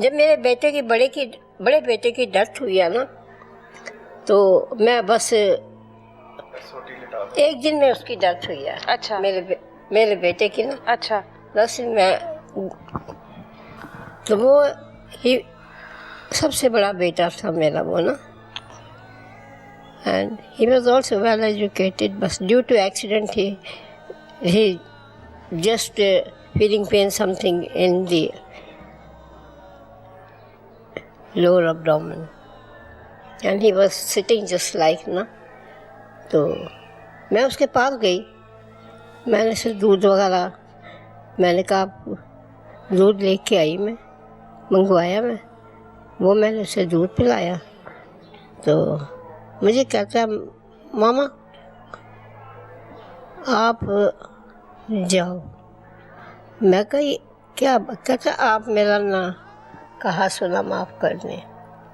جب میرے بڑے بیٹے کی ڈیتھ ہوئی ہے نا، تو میں بس ایک دن میں اس کی ڈیتھ ہوئی ہے. اچھا. میرے بیٹے کی نا. اچھا. بس میں تو وہ ہی سب سے بڑا بیٹا تھا میرا وہ نا. And he was also well educated, but due to accident he just feeling pain something in the lower abdomen, and he was sitting just like نا. تو میں اس کے پاس گئی، میں نے اسے دودھ وغیرہ، میں نے کہا دودھ لے کے آئی، میں منگوایا، وہ میں نے اسے دودھ پلایا. تو مجھے کہتا ہے ماما آپ جاؤ. میں کہا کیا؟ کہتا آپ میرا نا کہا سنا معاف کر دیں،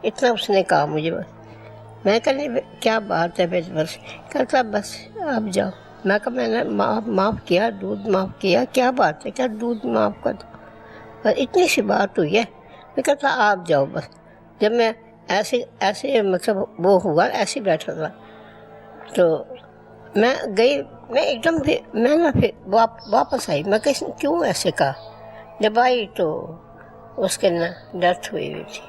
اتنا اس نے کہا مجھے. بس میں کہا کیا بات ہے بس. کہتا بس آپ جاؤ. میں کہا میں نے معاف کیا، دودھ معاف کیا، کیا بات ہے؟ کیا دودھ معاف کر دو، بس اتنی سی بات ہوئی ہے. میں کہتا آپ جاؤ بس. جب میں ایسے مطلب وہ ہوا، ایسے بیٹھا تھا، تو میں گئی، میں ایک دم میں نا پھر واپس آئی. میں کہا کیوں ایسے کہا؟ جب آئی تو اس کے نا ڈیتھ ہوئی تھی.